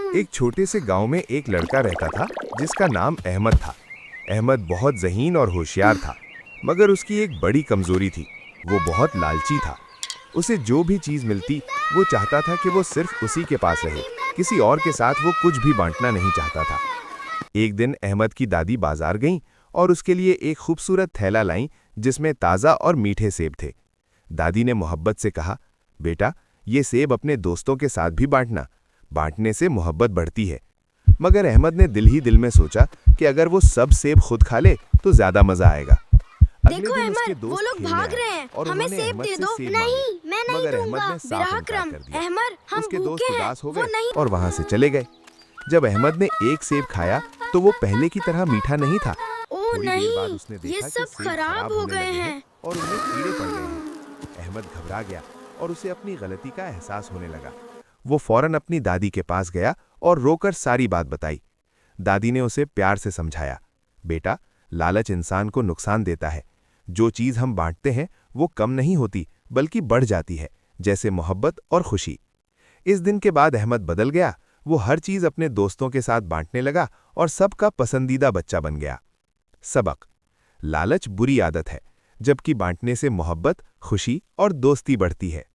एक छोटे से गांव में एक लड़का रहता था जिसका नाम अहमद था। अहमद बहुत ज़हीन और होशियार था, मगर उसकी एक बड़ी कमज़ोरी थी। वो बहुत लालची था। उसे जो भी चीज़ मिलती वो चाहता था कि वो सिर्फ उसी के पास रहे। किसी और के साथ वो कुछ भी बांटना नहीं चाहता था। एक दिन अहमद की दादी बाजार गईं और उसके लिए एक खूबसूरत थैला लाईं जिसमें ताज़ा और मीठे सेब थे। दादी ने मोहब्बत से कहा, बेटा, ये सेब अपने दोस्तों के साथ भी बांटना। बांटने से मोहब्बत बढ़ती है। मगर अहमद ने दिल ही दिल में सोचा कि अगर वो सब सेब खुद खा ले तो ज्यादा मजा आएगा। अगले देखो दिन उसके अहमद, दोस्त वो लोग खेलने भाग आए रहे हैं। और हमें उन्होंने सेब अहमद दे से दो। सेब नहीं, मांगे। मैं नहीं मगर दूंगा। अहमद ने साफ इनकार बिरहकरम, कर दिया। अहमद, हम उसके दोस्त भूखे हैं। उदास हो वो गए नहीं। और वहां से चले गए। जब अहमद ने एक सेब खाया तो वो पहले की तरह मीठा नहीं था। ओ थोड़ी देर बाद नहीं, उसने ये देखा कि सब सेब खराब खराब हो होने गए लगे हैं हैं। और उनमें कीड़े पड़ गए हैं। अहमद घबरा गया और उसे अपनी गलती का एहसास होने लगा। वो फौरन अपनी दादी के पास गया और रोकर सारी बात बताई। दादी ने उसे प्यार से समझाया, बेटा, लालच इंसान को नुकसान देता है। जो चीज़ हम बांटते हैं वो कम नहीं होती बल्कि बढ़ जाती है, जैसे मोहब्बत और खुशी। इस दिन के बाद अहमद बदल गया। वो हर चीज़ अपने दोस्तों के साथ बांटने लगा और सबका पसंदीदा बच्चा बन गया। सबक: लालच बुरी आदत है, जबकि बांटने से मोहब्बत, खुशी और दोस्ती बढ़ती है।